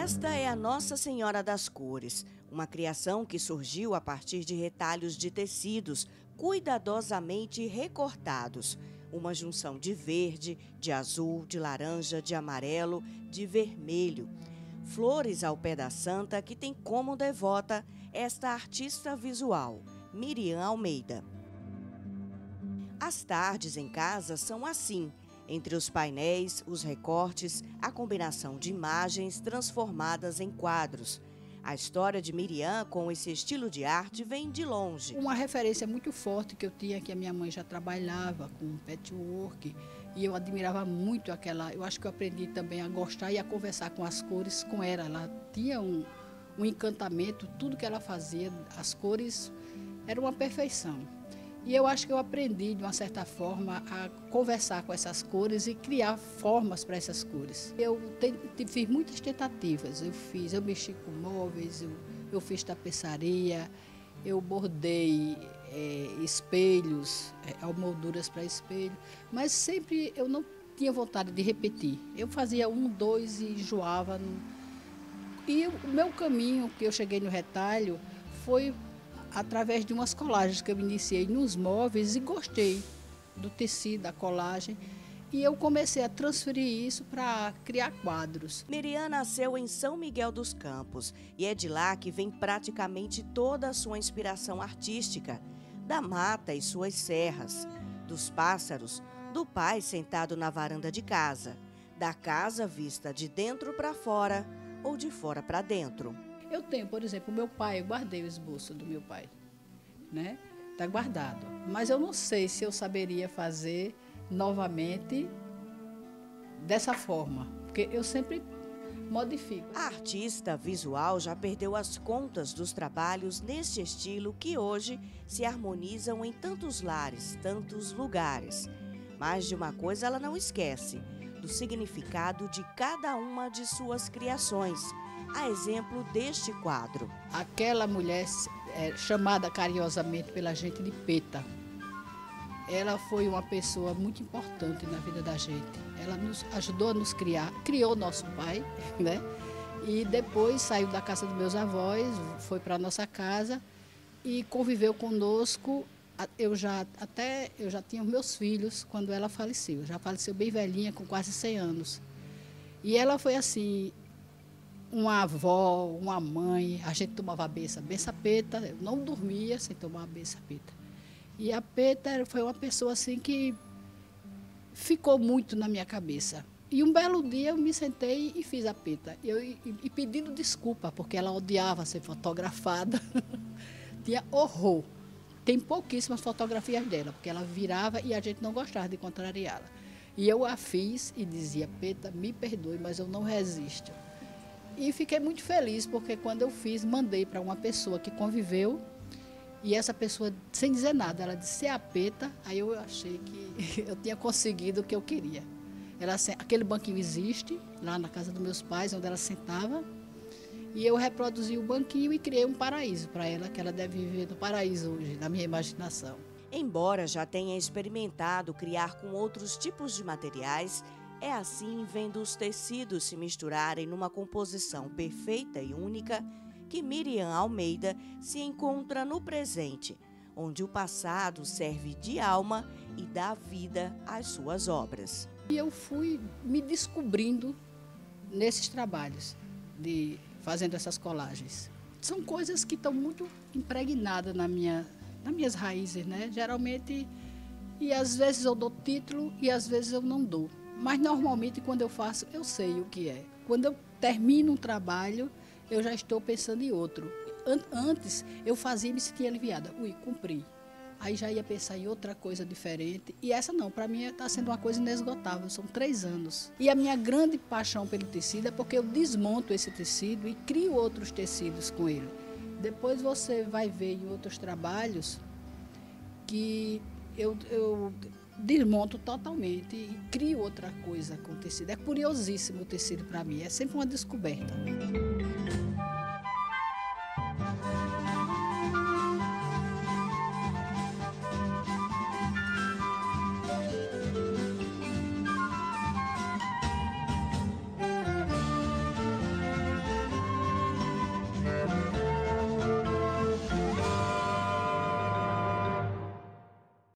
Esta é a Nossa Senhora das Cores, uma criação que surgiu a partir de retalhos de tecidos cuidadosamente recortados. Uma junção de verde, de azul, de laranja, de amarelo, de vermelho. Flores ao pé da santa que tem como devota esta artista visual, Miriam Almeida. As tardes em casa são assim. Entre os painéis, os recortes, a combinação de imagens transformadas em quadros. A história de Miriam com esse estilo de arte vem de longe. Uma referência muito forte que eu tinha, que a minha mãe já trabalhava com patchwork, e eu admirava muito aquela. Eu acho que eu aprendi também a gostar e a conversar com as cores com ela. Ela tinha um encantamento, tudo que ela fazia, as cores, era uma perfeição. E eu acho que eu aprendi, de uma certa forma, a conversar com essas cores e criar formas para essas cores. Eu fiz muitas tentativas, eu mexi com móveis, eu fiz tapeçaria, eu bordei espelhos, molduras para espelho, mas sempre eu não tinha vontade de repetir. Eu fazia um, dois e enjoava. E o meu caminho, que eu cheguei no retalho, foi através de umas colagens que eu iniciei nos móveis e gostei do tecido, da colagem. E eu comecei a transferir isso para criar quadros. Miriam nasceu em São Miguel dos Campos e é de lá que vem praticamente toda a sua inspiração artística. Da mata e suas serras, dos pássaros, do pai sentado na varanda de casa, da casa vista de dentro para fora ou de fora para dentro. Eu tenho, por exemplo, o meu pai, eu guardei o esboço do meu pai, né? Está guardado. Mas eu não sei se eu saberia fazer novamente dessa forma, porque eu sempre modifico. A artista visual já perdeu as contas dos trabalhos neste estilo que hoje se harmonizam em tantos lares, tantos lugares. Mas de uma coisa ela não esquece, do significado de cada uma de suas criações. A exemplo deste quadro. Aquela mulher chamada carinhosamente pela gente de Peta, ela foi uma pessoa muito importante na vida da gente. Ela nos ajudou a nos criar, criou nosso pai, né? E depois saiu da casa dos meus avós, foi para a nossa casa e conviveu conosco. Eu já tinha meus filhos quando ela faleceu. Já faleceu bem velhinha, com quase 100 anos. E ela foi assim, uma avó, uma mãe. A gente tomava a benção Peta, eu não dormia sem tomar a benção Peta. E a Peta foi uma pessoa assim que ficou muito na minha cabeça. E um belo dia eu me sentei e fiz a Peta. E pedindo desculpa, porque ela odiava ser fotografada. Tinha horror. Tem pouquíssimas fotografias dela, porque ela virava e a gente não gostava de contrariá-la. E eu a fiz e dizia: Peta, me perdoe, mas eu não resisto. E fiquei muito feliz, porque quando eu fiz, mandei para uma pessoa que conviveu, e essa pessoa, sem dizer nada, ela disse: é a Peta. Aí eu achei que eu tinha conseguido o que eu queria. Aquele banquinho existe, lá na casa dos meus pais, onde ela sentava, e eu reproduzi o banquinho e criei um paraíso para ela, que ela deve viver no paraíso hoje, na minha imaginação. Embora já tenha experimentado criar com outros tipos de materiais, é assim, vendo os tecidos se misturarem numa composição perfeita e única, que Miriam Almeida se encontra no presente, onde o passado serve de alma e dá vida às suas obras. E eu fui me descobrindo nesses trabalhos, fazendo essas colagens. São coisas que estão muito impregnadas nas minhas raízes, né? Geralmente, e às vezes eu dou título e às vezes eu não dou. Mas normalmente quando eu faço, eu sei o que é. Quando eu termino um trabalho, eu já estou pensando em outro. Antes eu fazia e me sentia aliviada. Cumpri. Aí já ia pensar em outra coisa diferente. E essa não, para mim está sendo uma coisa inesgotável, são 3 anos. E a minha grande paixão pelo tecido é porque eu desmonto esse tecido e crio outros tecidos com ele. Depois você vai ver em outros trabalhos que eu desmonto totalmente e crio outra coisa com o tecido. É curiosíssimo o tecido para mim, é sempre uma descoberta.